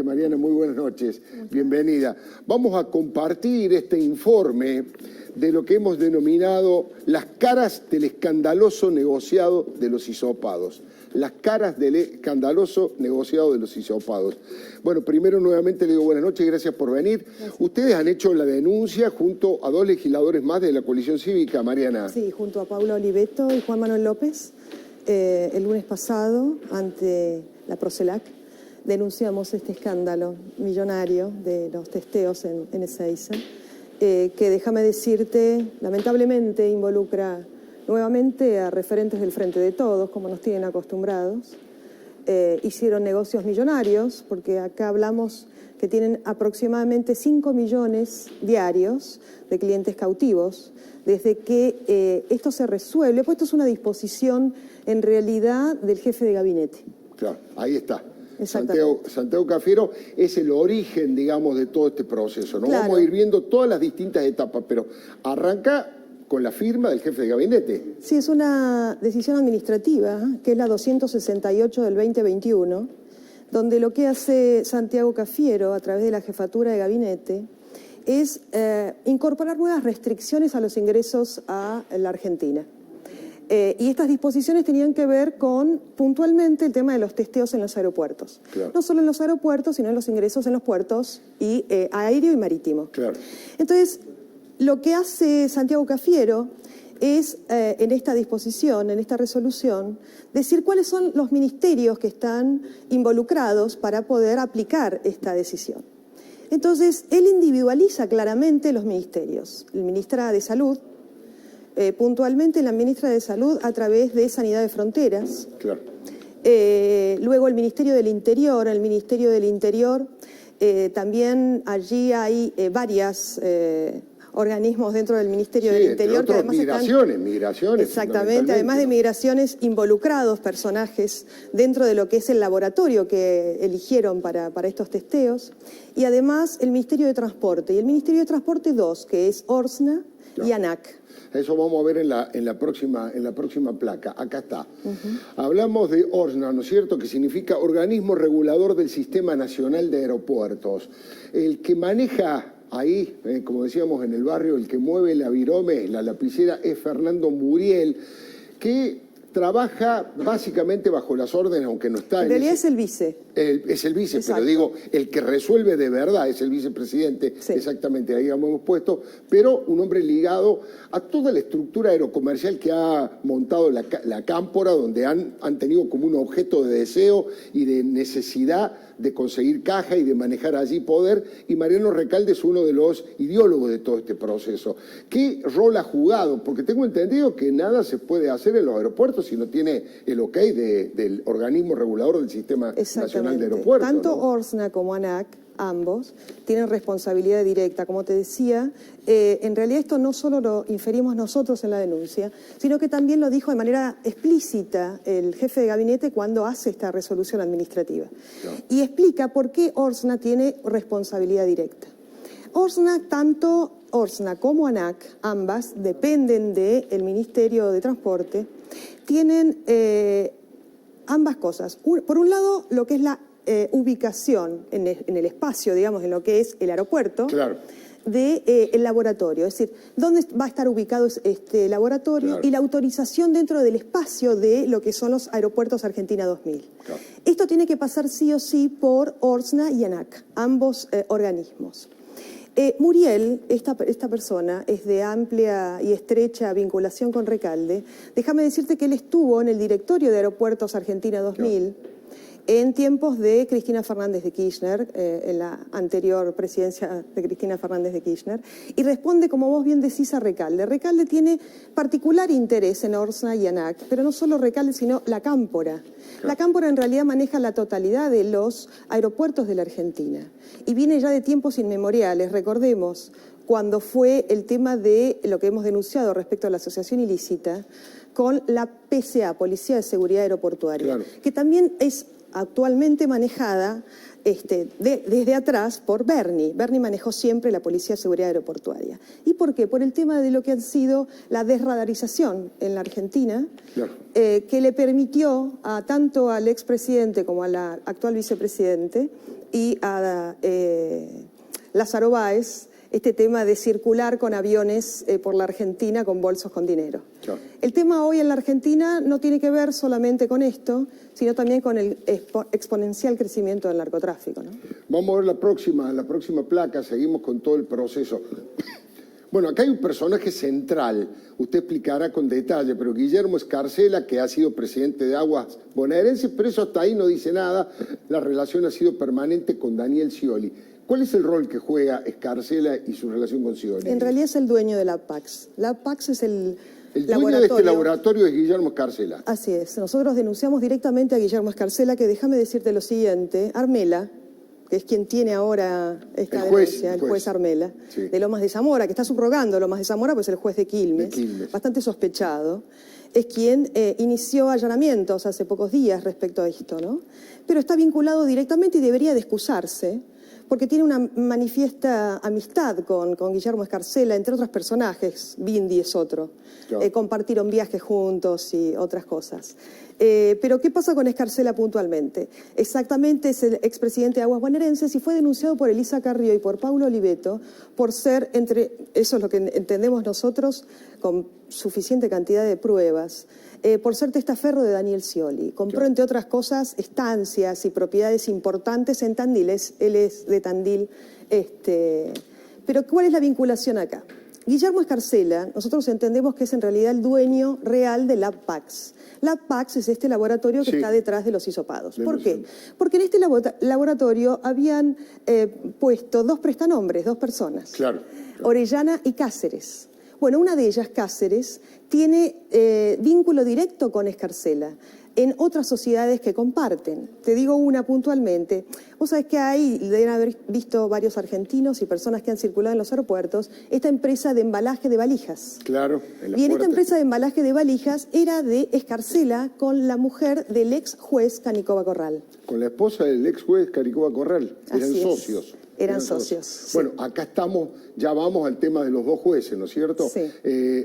Mariana, muy buenas noches, bienvenida. Vamos a compartir este informe de lo que hemos denominado las caras del escandaloso negociado de los hisopados. Las caras del escandaloso negociado de los hisopados. Bueno, primero nuevamente le digo buenas noches, gracias por venir. Gracias. Ustedes han hecho la denuncia junto a dos legisladores más de la coalición cívica, Mariana. Sí, junto a Paula Oliveto y Juan Manuel López, el lunes pasado, ante la Procelac, denunciamos este escándalo millonario de los testeos en Ezeiza, que déjame decirte, lamentablemente involucra nuevamente a referentes del Frente de Todos, como nos tienen acostumbrados. Hicieron negocios millonarios, porque acá hablamos que tienen aproximadamente 5 millones diarios de clientes cautivos, desde que esto se resuelve, pues esto es una disposición en realidad del jefe de gabinete. Claro, ahí está. Santiago Cafiero es el origen, digamos, de todo este proceso, ¿no? Claro. Vamos a ir viendo todas las distintas etapas, pero arranca con la firma del jefe de gabinete. Sí, es una decisión administrativa, que es la 268 del 2021, donde lo que hace Santiago Cafiero a través de la jefatura de gabinete es incorporar nuevas restricciones a los ingresos a la Argentina. Y estas disposiciones tenían que ver con, puntualmente, el tema de los testeos en los aeropuertos. Claro. No solo en los aeropuertos, sino en los ingresos en los puertos y aéreo y marítimo. Claro. Entonces, lo que hace Santiago Cafiero es, en esta disposición, en esta resolución, decir cuáles son los ministerios que están involucrados para poder aplicar esta decisión. Entonces, él individualiza claramente los ministerios. El ministra de Salud, puntualmente la ministra de Salud a través de Sanidad de Fronteras. Claro. Luego el Ministerio del Interior. El Ministerio del Interior, también allí hay varios organismos dentro del Ministerio del Interior. Entre otros, que migraciones. Exactamente, además de migraciones, involucrados personajes dentro de lo que es el laboratorio que eligieron para estos testeos. Y además el Ministerio de Transporte. Y el Ministerio de Transporte 2, que es ORSNA y ANAC. Eso vamos a ver en la próxima placa. Acá está. Hablamos de ORSNA, ¿no es cierto?, que significa Organismo Regulador del Sistema Nacional de Aeropuertos. El que maneja ahí, como decíamos en el barrio, el que mueve la virome, la lapicera, es Fernando Muriel, que trabaja básicamente bajo las órdenes, aunque no está... En realidad es el vice. Es el vice, exacto. Pero digo, el que resuelve de verdad es el vicepresidente, sí. Exactamente, ahí hemos puesto, pero un hombre ligado a toda la estructura aerocomercial que ha montado la Cámpora, donde han tenido como un objeto de deseo y de necesidad de conseguir caja y de manejar allí poder, y Mariano Recalde es uno de los ideólogos de todo este proceso. ¿Qué rol ha jugado? Porque tengo entendido que nada se puede hacer en los aeropuertos si no tiene el ok del organismo regulador del Sistema Nacional de Aeropuertos. Tanto ¿no? ORSNA como ANAC, ambos, tienen responsabilidad directa. Como te decía, en realidad esto no solo lo inferimos nosotros en la denuncia, sino que también lo dijo de manera explícita el jefe de gabinete cuando hace esta resolución administrativa. No. Y explica por qué ORSNA tiene responsabilidad directa. Tanto ORSNA como ANAC, ambas dependen del Ministerio de Transporte, tienen ambas cosas. Por un lado, lo que es la ubicación en el espacio, digamos, en lo que es el aeropuerto, claro. El laboratorio, es decir, dónde va a estar ubicado este laboratorio, claro. Y la autorización dentro del espacio de lo que son los aeropuertos Argentina 2000. Claro. Esto tiene que pasar sí o sí por ORSNA y ANAC, ambos organismos. Muriel, esta persona, es de amplia y estrecha vinculación con Recalde. Déjame decirte que él estuvo en el directorio de Aeropuertos Argentina 2000, no. En tiempos de Cristina Fernández de Kirchner, en la anterior presidencia de Cristina Fernández de Kirchner, y responde, como vos bien decís, a Recalde. Recalde tiene particular interés en ORSNA y ANAC, pero no solo Recalde, sino la Cámpora. Claro. La Cámpora en realidad maneja la totalidad de los aeropuertos de la Argentina, y viene ya de tiempos inmemoriales. Recordemos cuando fue el tema de lo que hemos denunciado respecto a la asociación ilícita con la PSA, Policía de Seguridad Aeroportuaria, claro. Que también es actualmente manejada desde atrás por Bernie. Bernie manejó siempre la Policía de Seguridad Aeroportuaria. ¿Y por qué? Por el tema de lo que ha sido la desradarización en la Argentina, claro, que le permitió tanto al expresidente como al actual vicepresidente y a Lázaro Báez este tema de circular con aviones por la Argentina con bolsos con dinero. claro. El tema hoy en la Argentina no tiene que ver solamente con esto, sino también con el exponencial crecimiento del narcotráfico, ¿no? Vamos a ver la próxima placa, seguimos con todo el proceso. Bueno, acá hay un personaje central, usted explicará con detalle, pero Guillermo Escarcela, que ha sido presidente de Aguas Bonaerenses, pero eso hasta ahí no dice nada, la relación ha sido permanente con Daniel Scioli. ¿Cuál es el rol que juega Escarcela y su relación con Scioli? En realidad es el dueño de la PAX. La PAX es el dueño de este laboratorio es Guillermo Escarcela. Así es. Nosotros denunciamos directamente a Guillermo Escarcela, que déjame decirte lo siguiente, Armela, que es quien tiene ahora esta denuncia, el juez Armela, sí, de Lomas de Zamora, que está subrogando Lomas de Zamora, pues el juez de Quilmes, bastante sospechado, es quien inició allanamientos hace pocos días respecto a esto, ¿no? Pero está vinculado directamente y debería de excusarse, porque tiene una manifiesta amistad con Guillermo Escarcela, entre otros personajes. Bindi es otro. Claro. Compartieron viajes juntos y otras cosas. Pero ¿qué pasa con Escarcela puntualmente? Exactamente, es el expresidente de Aguas Bonaerenses y fue denunciado por Elisa Carrió y por Paulo Oliveto por ser, eso es lo que entendemos nosotros, con suficiente cantidad de pruebas, por ser testaferro de Daniel Scioli. Compró, claro, entre otras cosas, estancias y propiedades importantes en Tandil. Él es de Tandil. Pero ¿cuál es la vinculación acá? Guillermo Escarcela, nosotros entendemos que es en realidad el dueño real de LabPax. LabPax es este laboratorio que, sí, está detrás de los hisopados. ¿Por qué? Porque en este laboratorio habían puesto dos prestanombres, dos personas. Claro, claro. Orellana y Cáceres. Bueno, una de ellas, Cáceres, tiene vínculo directo con Escarcela en otras sociedades que comparten. Te digo una puntualmente. Vos sabés que ahí deben haber visto varios argentinos y personas que han circulado en los aeropuertos esta empresa de embalaje de valijas. Claro. Y en esta empresa de embalaje de valijas era de Escarcela con la mujer del ex juez Canicova Corral. Con la esposa del ex juez Canicova Corral. Eran socios. Eran socios. Sí. Bueno, acá estamos, ya vamos al tema de los dos jueces, ¿no es cierto? Sí.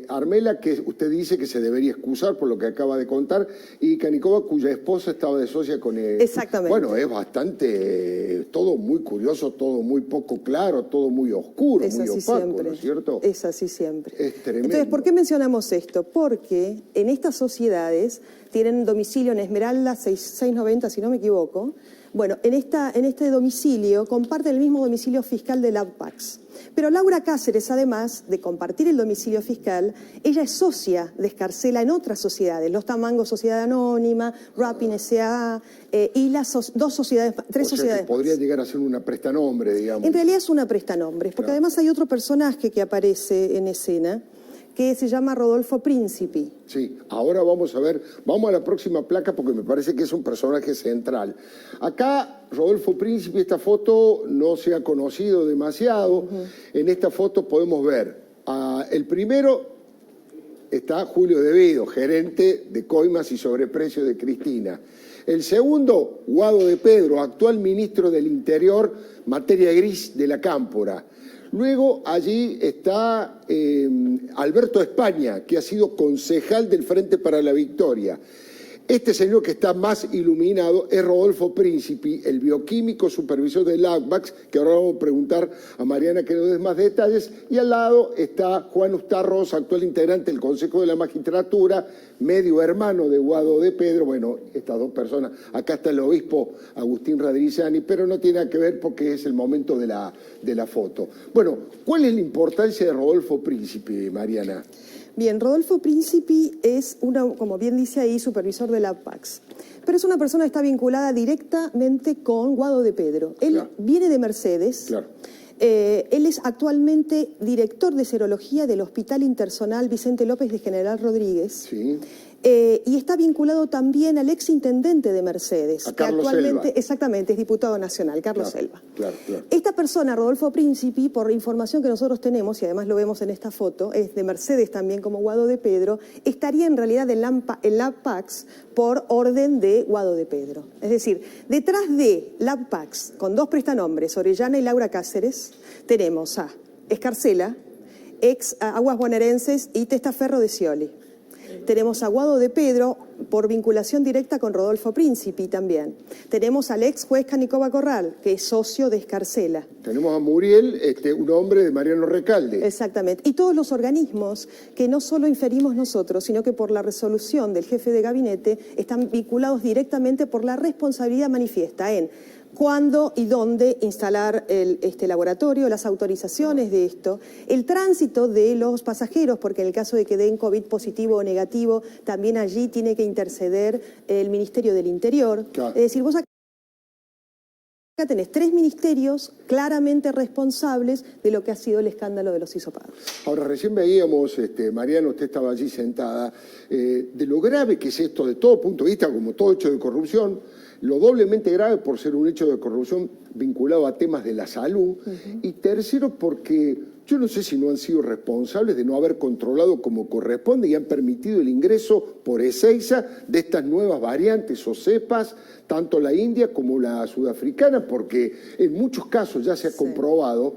Armela, que usted dice que se debería excusar por lo que acaba de contar, y Canicova, cuya esposa estaba de socia con él. Exactamente. Bueno, es bastante, todo muy curioso, todo muy poco claro, todo muy oscuro, es muy opaco, siempre, ¿no es cierto? Es así siempre. Es tremendo. Entonces, ¿por qué mencionamos esto? Porque en estas sociedades tienen domicilio en Esmeralda 690, si no me equivoco. Bueno, en este domicilio comparten el mismo domicilio fiscal de LabPax. Pero Laura Cáceres, además de compartir el domicilio fiscal, ella es socia de Escarcela en otras sociedades, Los Tamangos Sociedad Anónima, Rapping S.A. Y las tres sociedades que podría más. Llegar a ser una prestanombre, digamos. En realidad es una prestanombre, porque además hay otro personaje que aparece en escena, que se llama Rodolfo Principi. Sí, ahora vamos a ver, vamos a la próxima placa porque me parece que es un personaje central. Acá, Rodolfo Principi, esta foto no se ha conocido demasiado. En esta foto podemos ver, el primero está Julio Devedo, gerente de coimas y sobreprecios de Cristina. El segundo, Guado de Pedro, actual ministro del Interior, materia gris de la Cámpora. Luego allí está Alberto España, que ha sido concejal del Frente para la Victoria. Este señor que está más iluminado es Rodolfo Principi, el bioquímico supervisor del LabPax, que ahora vamos a preguntar a Mariana que nos dé más detalles. Y al lado está Juan Ustarros, actual integrante del Consejo de la Magistratura, medio hermano de Guado de Pedro. Bueno, estas dos personas. Acá está el obispo Agustín Radrizzani, pero no tiene nada que ver porque es el momento de la foto. Bueno, ¿cuál es la importancia de Rodolfo Principi, Mariana? Bien, Rodolfo Principi es, como bien dice ahí, supervisor de LabPax. Pero es una persona que está vinculada directamente con Guado de Pedro. Él viene de Mercedes. Claro. Él es actualmente director de serología del Hospital Intersonal Vicente López de General Rodríguez. Sí. Y está vinculado también al exintendente de Mercedes, a Carlos que actualmente, Selva. Exactamente, es diputado nacional, Carlos Selva. Claro. Esta persona, Rodolfo Príncipe, por información que nosotros tenemos, y además lo vemos en esta foto, es de Mercedes también como Guado de Pedro, estaría en realidad en LabPax por orden de Guado de Pedro. Es decir, detrás de LabPax, con dos prestanombres, Orellana y Laura Cáceres, tenemos a Escarcela, ex Aguas Bonaerenses y Testaferro de Scioli. Tenemos a Guado de Pedro por vinculación directa con Rodolfo Príncipe también. Tenemos al ex juez Canicoba Corral, que es socio de Escarcela. Tenemos a Muriel, un hombre de Mariano Recalde. Exactamente. Y todos los organismos que no solo inferimos nosotros, sino que por la resolución del jefe de gabinete están vinculados directamente por la responsabilidad manifiesta en cuándo y dónde instalar este laboratorio, las autorizaciones de esto, el tránsito de los pasajeros, porque en el caso de que den COVID positivo o negativo, también allí tiene que interceder el Ministerio del Interior. Claro. Es decir, vos acá tenés 3 ministerios claramente responsables de lo que ha sido el escándalo de los hisopados. Ahora, recién veíamos, Mariano, usted estaba allí sentada, de lo grave que es esto de todo punto de vista, como todo hecho de corrupción, lo doblemente grave por ser un hecho de corrupción vinculado a temas de la salud, y tercero porque yo no sé si no han sido responsables de no haber controlado como corresponde y han permitido el ingreso por Ezeiza de estas nuevas variantes o cepas, tanto la india como la sudafricana, porque en muchos casos ya se ha comprobado,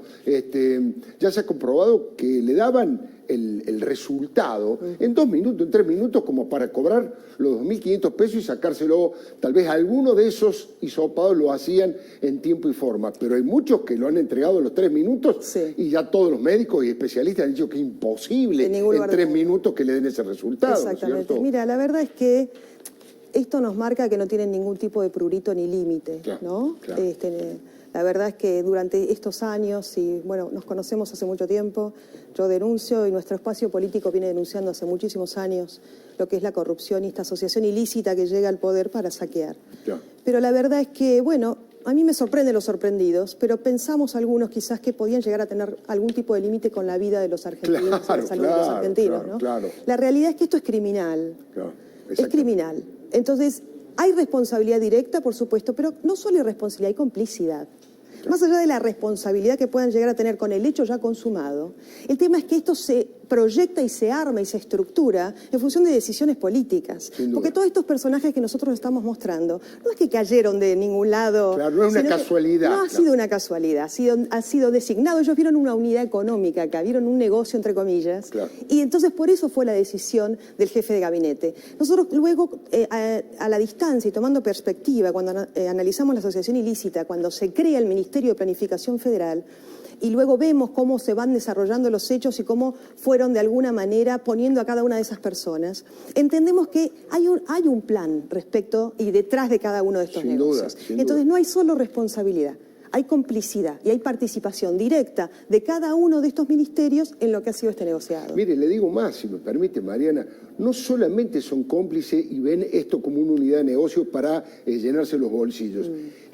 que le daban el resultado en 2 minutos, en 3 minutos, como para cobrar los 2.500 pesos y sacárselo. Tal vez algunos de esos hisopados lo hacían en tiempo y forma, pero hay muchos que lo han entregado en los 3 minutos y ya todos los médicos y especialistas han dicho que es imposible en 3 minutos que le den ese resultado. Exactamente. ¿No? Mira, la verdad es que esto nos marca que no tienen ningún tipo de prurito ni límite, ¿no? Claro. La verdad es que durante estos años, y bueno, nos conocemos hace mucho tiempo, yo denuncio y nuestro espacio político viene denunciando hace muchísimos años lo que es la corrupción y esta asociación ilícita que llega al poder para saquear. Pero la verdad es que, bueno, a mí me sorprenden los sorprendidos, pero pensamos algunos quizás que podían llegar a tener algún tipo de límite con la vida de los argentinos, la salud de los argentinos, ¿no? La realidad es que esto es criminal, es criminal. Entonces, hay responsabilidad directa, por supuesto, pero no solo hay responsabilidad, hay complicidad. Más allá de la responsabilidad que puedan llegar a tener con el hecho ya consumado, el tema es que esto se proyecta y se arma y se estructura en función de decisiones políticas. Porque todos estos personajes que nosotros estamos mostrando, no es que cayeron de ningún lado. Claro, no es una casualidad. No ha sido una casualidad, ha sido designado. Ellos vieron una unidad económica acá, vieron un negocio, entre comillas. Y entonces por eso fue la decisión del jefe de gabinete. Nosotros luego, a la distancia y tomando perspectiva, cuando analizamos la asociación ilícita, cuando se crea el Ministerio de Planificación Federal, y luego vemos cómo se van desarrollando los hechos y cómo fueron de alguna manera poniendo a cada una de esas personas, entendemos que hay un plan respecto y detrás de cada uno de estos negocios. Entonces no hay solo responsabilidad, hay complicidad y hay participación directa de cada uno de estos ministerios en lo que ha sido este negociado. Mire, le digo más, si me permite, Mariana, no solamente son cómplices y ven esto como una unidad de negocio para llenarse los bolsillos,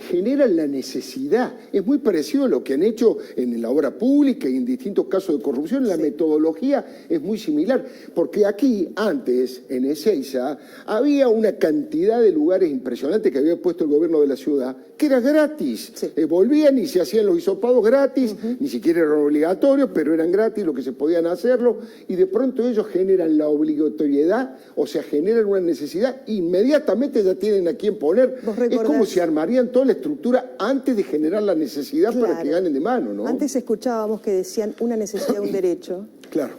generan la necesidad. Es muy parecido a lo que han hecho en la obra pública y en distintos casos de corrupción. La metodología es muy similar, porque aquí, antes, en Ezeiza, había una cantidad de lugares impresionantes que había puesto el gobierno de la ciudad, que era gratis. Volvían y se hacían los hisopados gratis, ni siquiera eran obligatorios, pero eran gratis lo que se podían hacerlo, y de pronto ellos generan la obligatoriedad, o sea, generan una necesidad, inmediatamente ya tienen a quién poner. Es como si armarían toda la estructura antes de generar la necesidad para que ganen de mano, ¿no? Antes escuchábamos que decían una necesidad, un derecho,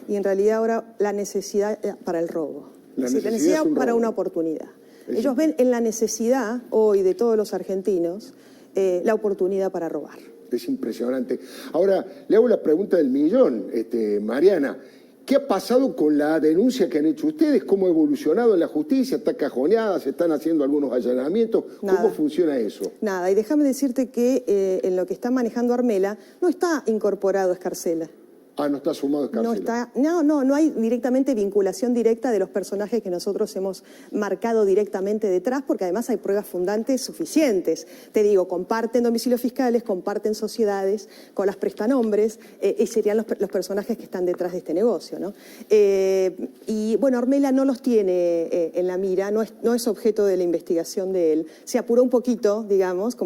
y en realidad ahora la necesidad para el robo. La necesidad para una oportunidad. Ellos ven en la necesidad hoy de todos los argentinos la oportunidad para robar. Es impresionante. Ahora, le hago la pregunta del millón, Mariana. ¿Qué ha pasado con la denuncia que han hecho ustedes? ¿Cómo ha evolucionado en la justicia? ¿Está cajoneada? ¿Se están haciendo algunos allanamientos? ¿Cómo funciona eso? Nada, y déjame decirte que en lo que está manejando Armela no está incorporado Escarcela. No está sumado a escarcela. No hay directamente vinculación directa de los personajes que nosotros hemos marcado directamente detrás, porque además hay pruebas fundantes suficientes. Te digo, comparten domicilios fiscales, comparten sociedades, con las prestanombres, y serían los personajes que están detrás de este negocio, ¿no? Y bueno, Ormela no los tiene en la mira, no es objeto de la investigación de él. Se apuró un poquito, digamos,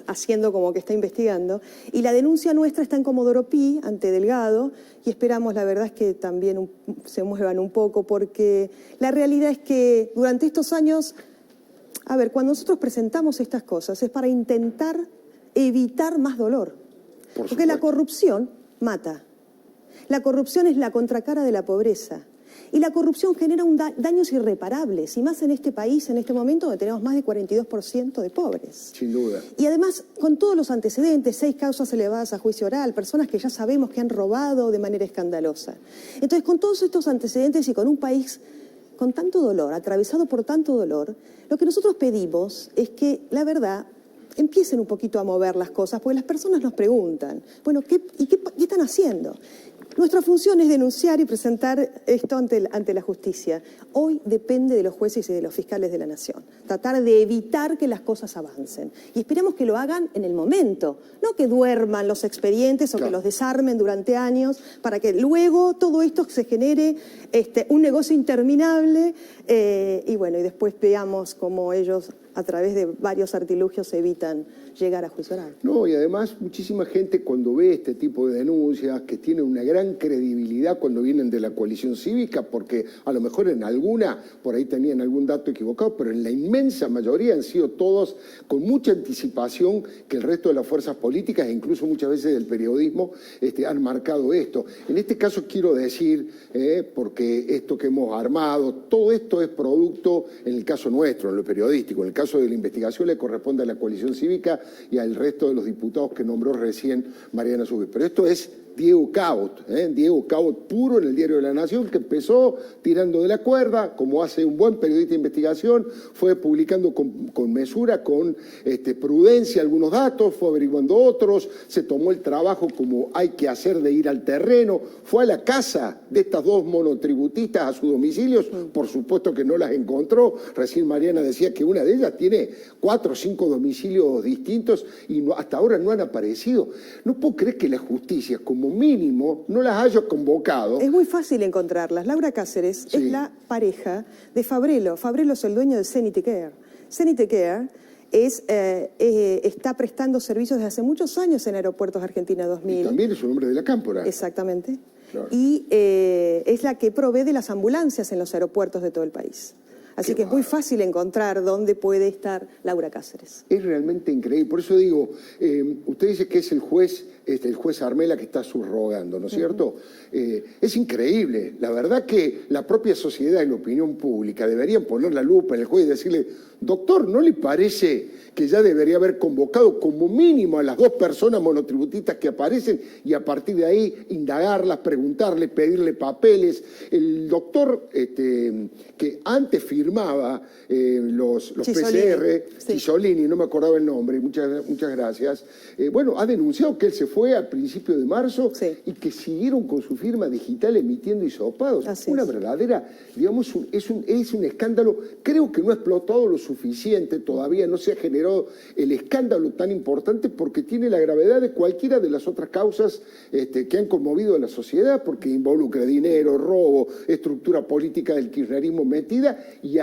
haciendo como que está investigando, y la denuncia nuestra está en Comodoro Pi, ante Delgado, y esperamos, la verdad es que también se muevan un poco, porque la realidad es que durante estos años, a ver, cuando nosotros presentamos estas cosas es para intentar evitar más dolor. Porque la corrupción mata. La corrupción es la contracara de la pobreza. Y la corrupción genera daños irreparables, y más en este país, en este momento, donde tenemos más de 42% de pobres. Sin duda. Y además, con todos los antecedentes, 6 causas elevadas a juicio oral, personas que ya sabemos que han robado de manera escandalosa. Entonces, con todos estos antecedentes y con un país con tanto dolor, atravesado por tanto dolor, lo que nosotros pedimos es que, la verdad, empiecen un poquito a mover las cosas, porque las personas nos preguntan, bueno, ¿qué están haciendo? Nuestra función es denunciar y presentar esto ante la justicia. Hoy depende de los jueces y de los fiscales de la Nación. Tratar de evitar que las cosas avancen. Y esperemos que lo hagan en el momento. No que duerman los expedientes o que los desarmen durante años para que luego todo esto se genere un negocio interminable y bueno, y después veamos cómo ellos a través de varios artilugios evitan llegar a juicio oral. No, y además muchísima gente cuando ve este tipo de denuncias, que tiene una gran credibilidad cuando vienen de la coalición cívica, porque a lo mejor en alguna, por ahí tenían algún dato equivocado, pero en la inmensa mayoría han sido todos con mucha anticipación que el resto de las fuerzas políticas e incluso muchas veces del periodismo han marcado esto. En este caso quiero decir, porque esto que hemos armado, todo esto es producto, en el caso nuestro, en lo periodístico, en el caso de la investigación le corresponde a la coalición cívica y al resto de los diputados que nombró recién Mariana Subis. Pero esto es Diego Cabot, Diego Cabot puro en el Diario de la Nación, que empezó tirando de la cuerda, como hace un buen periodista de investigación, fue publicando con mesura, con prudencia algunos datos, fue averiguando otros, se tomó el trabajo como hay que hacer de ir al terreno, fue a la casa de estas dos monotributistas a sus domicilios, por supuesto que no las encontró, recién Mariana decía que una de ellas tiene 4 o 5 domicilios distintos y hasta ahora no han aparecido. No puedo creer que la justicia, como mínimo, no las haya convocado. Es muy fácil encontrarlas. Laura Cáceres es la pareja de Fabrelo. Fabrelo es el dueño de Zenity Care. Zenity Care está prestando servicios desde hace muchos años en Aeropuertos Argentina 2000. Y también es un hombre de la Cámpora. Exactamente. Claro. Y es la que provee de las ambulancias en los aeropuertos de todo el país. Así que es muy fácil encontrar dónde puede estar Laura Cáceres. Es realmente increíble. Por eso digo, usted dice que es el juez Armela que está subrogando, ¿no es cierto? Es increíble. La verdad que la propia sociedad y la opinión pública deberían poner la lupa en el juez y decirle, doctor, ¿no le parece que ya debería haber convocado como mínimo a las 2 personas monotributistas que aparecen y a partir de ahí indagarlas, preguntarle, pedirle papeles? El doctor que antes firmaba los PCR, Cisolini, no me acordaba el nombre, muchas gracias, bueno, ha denunciado que él se fue al principio de marzo y que siguieron con su firma digital emitiendo hisopados. Una verdadera, digamos, es un escándalo. Creo que no ha explotado lo suficiente, todavía no se ha generado el escándalo tan importante porque tiene la gravedad de cualquiera de las otras causas que han conmovido a la sociedad, porque involucra dinero, robo, estructura política del kirchnerismo metida y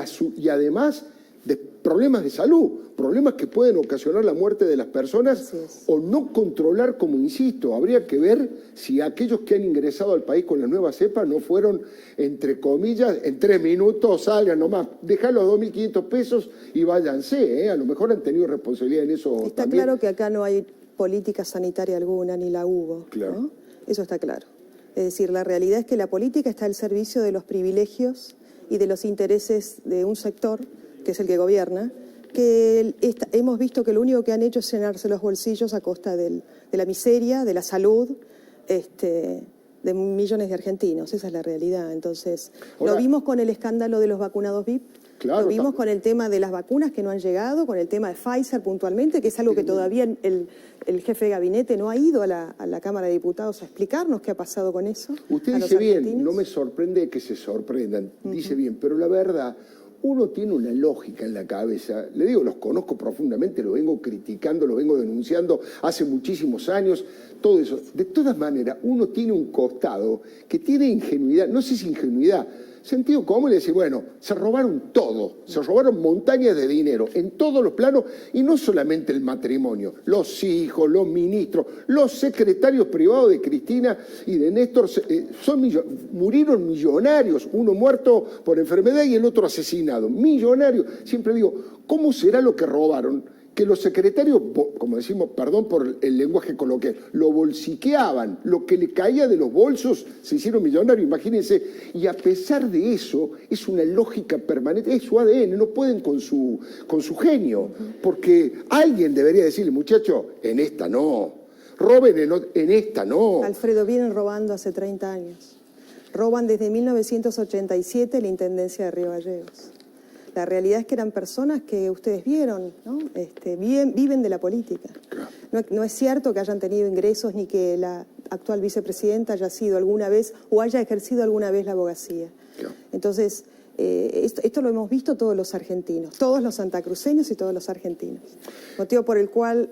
además de problemas de salud, problemas que pueden ocasionar la muerte de las personas o no controlar, como insisto. Habría que ver si aquellos que han ingresado al país con la nueva cepa no fueron, entre comillas, en 3 minutos salgan nomás, dejar los 2.500 pesos y váyanse, a lo mejor han tenido responsabilidad en eso. Está también. claro que acá no hay política sanitaria alguna, ni la hubo. Claro. ¿No? Eso está claro. Es decir, la realidad es que la política está al servicio de los privilegios y de los intereses de un sector, que es el que gobierna, que hemos visto que lo único que han hecho es llenarse los bolsillos a costa de la miseria, de la salud, de millones de argentinos. Esa es la realidad. Entonces, ahora, lo vimos con el escándalo de los vacunados VIP, Claro, lo vimos con el tema de las vacunas que no han llegado, con el tema de Pfizer puntualmente, que es algo que todavía el jefe de gabinete no ha ido a la Cámara de Diputados a explicarnos qué ha pasado con eso. Usted dice bien, no me sorprende que se sorprendan, dice bien, pero la verdad, uno tiene una lógica en la cabeza. Le digo, los conozco profundamente, lo vengo criticando, lo vengo denunciando hace muchísimos años, todo eso. De todas maneras, uno tiene un costado que tiene ingenuidad, no sé si ingenuidad, sentido común, le dice, bueno, se robaron todo, se robaron montañas de dinero en todos los planos y no solamente el matrimonio, los hijos, los ministros, los secretarios privados de Cristina y de Néstor murieron millonarios, uno muerto por enfermedad y el otro asesinado, millonarios. Siempre digo, ¿cómo será lo que robaron? Que los secretarios, como decimos, perdón por el lenguaje coloquial, lo bolsiqueaban, lo que le caía de los bolsos se hicieron millonarios, imagínense, y a pesar de eso, es una lógica permanente, es su ADN, no pueden con su genio, porque alguien debería decirle, muchacho, en esta no, roben en esta no. Alfredo, vienen robando hace 30 años, roban desde 1987 la Intendencia de Río Gallegos. La realidad es que eran personas que ustedes vieron, ¿no? Viven de la política. No es cierto que hayan tenido ingresos ni que la actual vicepresidenta haya sido alguna vez o haya ejercido alguna vez la abogacía. Entonces, esto lo hemos visto todos los argentinos, todos los santacruceños y todos los argentinos. Motivo por el cual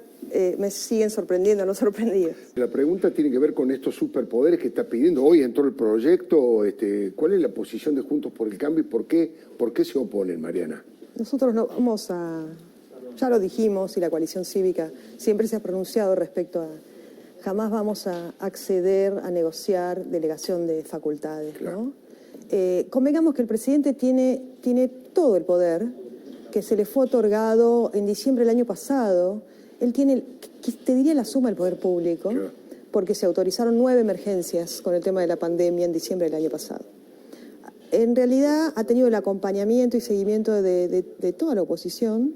me siguen sorprendiendo, no sorprendidos. La pregunta tiene que ver con estos superpoderes que está pidiendo hoy en todo el proyecto. ¿Cuál es la posición de Juntos por el Cambio y por qué se oponen, Mariana? Nosotros no vamos a... Ya lo dijimos y la coalición cívica siempre se ha pronunciado respecto a... Jamás vamos a acceder a negociar delegación de facultades, ¿no? Convengamos que el presidente tiene todo el poder que se le fue otorgado en diciembre del año pasado. Él tiene, te diría, la suma del poder público, porque se autorizaron 9 emergencias con el tema de la pandemia en diciembre del año pasado. En realidad ha tenido el acompañamiento y seguimiento de toda la oposición,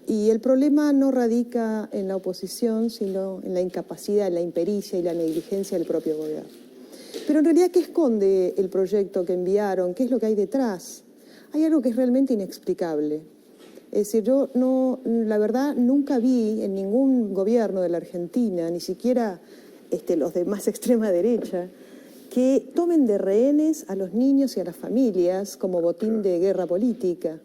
y el problema no radica en la oposición, sino en la incapacidad, en la impericia y la negligencia del propio gobierno. Pero en realidad, ¿qué esconde el proyecto que enviaron? ¿Qué es lo que hay detrás? Hay algo que es realmente inexplicable. Es decir, yo la verdad nunca vi en ningún gobierno de la Argentina, ni siquiera los de más extrema derecha, que tomen de rehenes a los niños y a las familias como botín de guerra política.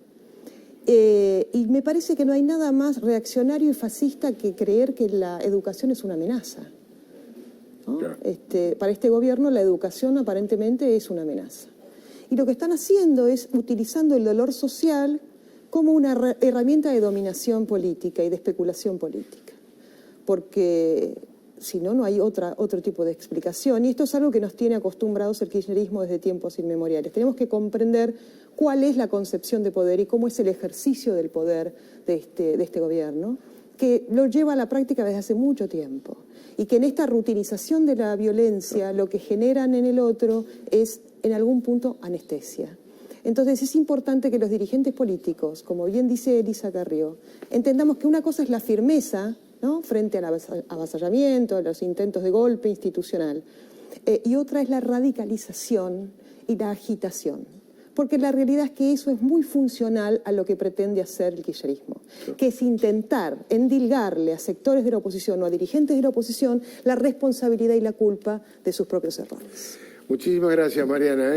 Y me parece que no hay nada más reaccionario y fascista que creer que la educación es una amenaza, ¿no? Para este gobierno la educación aparentemente es una amenaza. Y lo que están haciendo es utilizando el dolor social como una herramienta de dominación política y de especulación política. Porque si no, no hay otro tipo de explicación. Y esto es algo que nos tiene acostumbrados el kirchnerismo desde tiempos inmemoriales. Tenemos que comprender cuál es la concepción de poder y cómo es el ejercicio del poder de este gobierno, que lo lleva a la práctica desde hace mucho tiempo. Y que en esta rutinización de la violencia lo que generan en el otro es, en algún punto, anestesia. Entonces es importante que los dirigentes políticos, como bien dice Elisa Carrió, entendamos que una cosa es la firmeza, ¿no?, frente al avasallamiento, a los intentos de golpe institucional, y otra es la radicalización y la agitación. Porque la realidad es que eso es muy funcional a lo que pretende hacer el kirchnerismo, que es intentar endilgarle a sectores de la oposición o a dirigentes de la oposición la responsabilidad y la culpa de sus propios errores. Muchísimas gracias, Mariana.